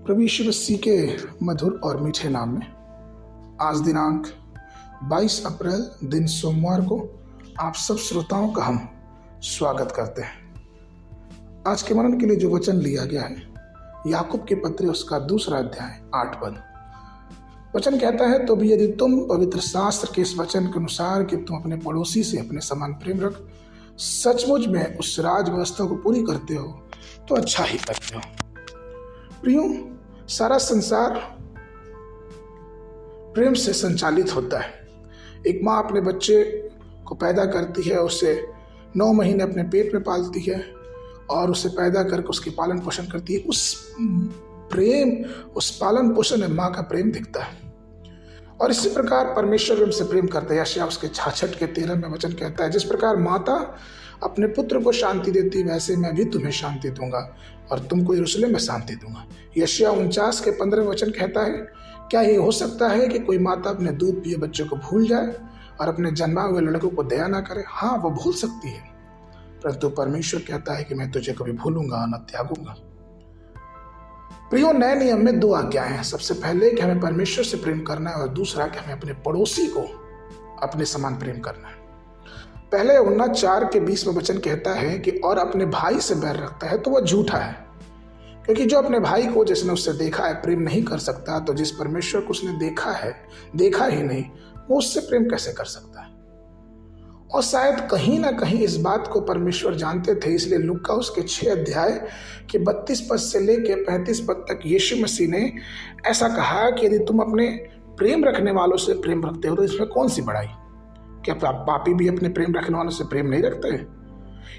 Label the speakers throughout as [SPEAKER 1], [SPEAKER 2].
[SPEAKER 1] प्रभु यीशु मसीह के मधुर और मीठे नाम में आज दिनांक 22 अप्रैल दिन सोमवार को आप सब श्रोताओं का हम स्वागत करते हैं। आज के मनन के लिए जो वचन लिया गया है याकूब के पत्र उसका 2 अध्याय 8 पद। वचन कहता है, तो भी यदि तुम पवित्र शास्त्र के इस वचन के अनुसार कि तुम अपने पड़ोसी से अपने समान प्रेम रख सचमुच में उस राज व्यवस्था को पूरी करते हो तो अच्छा ही करते हो। प्रियो, सारा संसार प्रेम से संचालित होता है। एक माँ अपने बच्चे को पैदा करती है, उसे 9 महीने अपने पेट में पालती है और उसे पैदा करके उसकी पालन पोषण करती है। उस पालन पोषण में माँ का प्रेम दिखता है। और इसी प्रकार परमेश्वर हमसे प्रेम करता है। यशायाह उसके 66 के 13 में वचन कहता है, जिस प्रकार माता अपने पुत्र को शांति देती वैसे मैं भी तुम्हें शांति दूंगा और तुमको यरूशलेम में शांति दूंगा। यशायाह 49 के 15 वचन कहता है, क्या ये हो सकता है कि कोई माता अपने दूध पिए बच्चे को भूल जाए और अपने जन्मा हुए लड़कों को दया ना करे? हाँ, वो भूल सकती है, परंतु परमेश्वर कहता है कि मैं तुझे कभी भूलूंगा न त्यागूंगा। प्रियो, नए नियम में 2 आज्ञाएं हैं। सबसे पहले कि हमें परमेश्वर से प्रेम करना है और दूसरा कि हमें अपने पड़ोसी को अपने समान प्रेम करना है। पहले यूहन्ना 4 के 20 में वचन कहता है कि और अपने भाई से बैर रखता है तो वह झूठा है, क्योंकि जो अपने भाई को जिसने उससे देखा है प्रेम नहीं कर सकता, तो जिस परमेश्वर को उसने देखा ही नहीं, वो उससे प्रेम कैसे कर सकता है? और शायद कहीं ना कहीं इस बात को परमेश्वर जानते थे, इसलिए लूका उसके 6 अध्याय के 32 पद से लेकर 35 पद तक यीशु मसीह ने ऐसा कहा कि यदि तुम अपने प्रेम रखने वालों से प्रेम रखते हो तो इसमें कौन सी बड़ाई? क्या पापी भी अपने प्रेम रखने वालों से प्रेम नहीं रखते?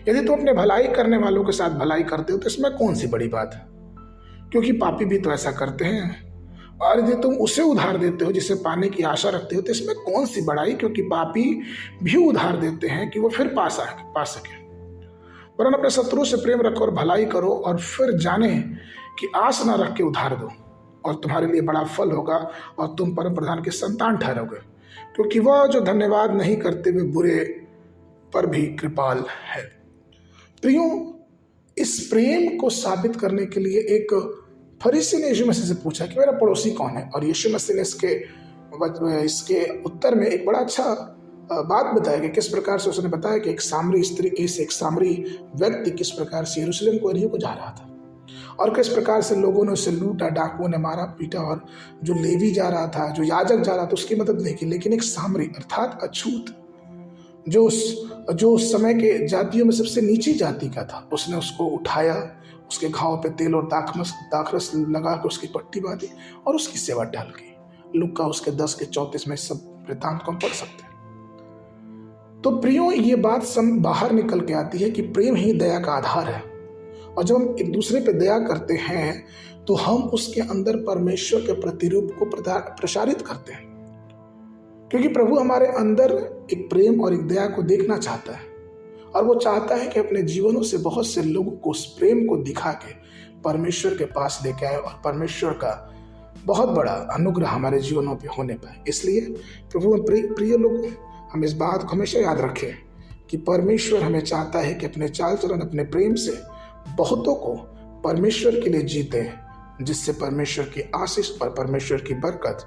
[SPEAKER 1] यदि तुम अपने भलाई करने वालों के साथ भलाई करते हो तो इसमें कौन सी बड़ी बात है? क्योंकि पापी भी तो ऐसा करते हैं। और यदि तुम उसे उधार देते हो जिसे पाने की आशा रखते हो तो इसमें कौन सी बड़ाई? क्योंकि पापी भी उधार देते हैं कि वो फिर पा सके। वरन अपने शत्रु से प्रेम रखो और भलाई करो और फिर जाने कि आस न रख के उधार दो और तुम्हारे लिए बड़ा फल होगा और तुम परम प्रधान के संतान ठहरोगे, क्योंकि वह जो धन्यवाद नहीं करते वे बुरे पर भी कृपाल है। प्रियो, इस प्रेम को साबित करने के लिए एक फरीसी ने यीशु मसीह से पूछा कि मेरा पड़ोसी कौन है, और यीशु मसीह ने इसके उत्तर में एक बड़ा अच्छा बात बताया कि किस प्रकार से उसने बताया कि एक सामरी व्यक्ति किस प्रकार से यरूशलेम को यरीहो को जा रहा था और किस प्रकार से लोगों ने उसे लूटा, डाकुओं ने मारा पीटा, और जो लेवी जा रहा था, जो याजक जा रहा था, उसकी मदद नहीं की, लेकिन एक सामरी अर्थात अछूत जो उस समय के जातियों में सबसे नीची जाति का था, उसने उसको उठाया, उसके घाव पे तेल और दाखरस लगा कर उसकी पट्टी बांधी और उसकी सेवा टहल गई। लूका उसके 10 के 34 में सब वृत्तांत को हम पढ़ सकते हैं। तो प्रियो, ये बात बाहर निकल के आती है कि प्रेम ही दया का आधार है, और जब हम एक दूसरे पे दया करते हैं तो हम उसके अंदर परमेश्वर के प्रतिरूप को प्रसारित करते हैं, क्योंकि प्रभु हमारे अंदर एक प्रेम और एक दया को देखना चाहता है, और वो चाहता है कि अपने जीवनों से बहुत से लोगों को उस प्रेम को दिखा के परमेश्वर के पास लेके आए और परमेश्वर का बहुत बड़ा अनुग्रह हमारे जीवनों पे होने पाए। इसलिए प्रभु प्रिय लोगों, हम इस बात को हमेशा याद रखें कि परमेश्वर हमें चाहता है कि अपने चाल चलन, अपने प्रेम से बहुतों को परमेश्वर के लिए जीते, जिससे परमेश्वर की आशीष और परमेश्वर की बरकत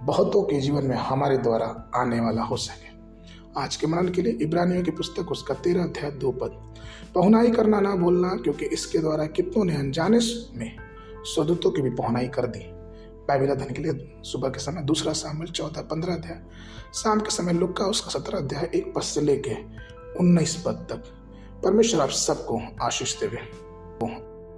[SPEAKER 1] बहुतों के जीवन में हमारे द्वारा आने वाला हो सके। आज के मनन के लिए इब्रानियों की पुस्तक उसका 13 अध्याय 2 पद। पहुनाई करना ना भूलना, क्योंकि इसके द्वारा कितनों ने अनजाने में स्वदूतों की भी पहुनाई कर दी। बाइबल अध्ययन के लिए सुबह के समय 2 सामुएल 14-15 अध्याय, शाम के समय लूका उसका 17 अध्याय 1 पद से लेके 19 पद तक। परमेश्वर आप सबको आशीष देवे।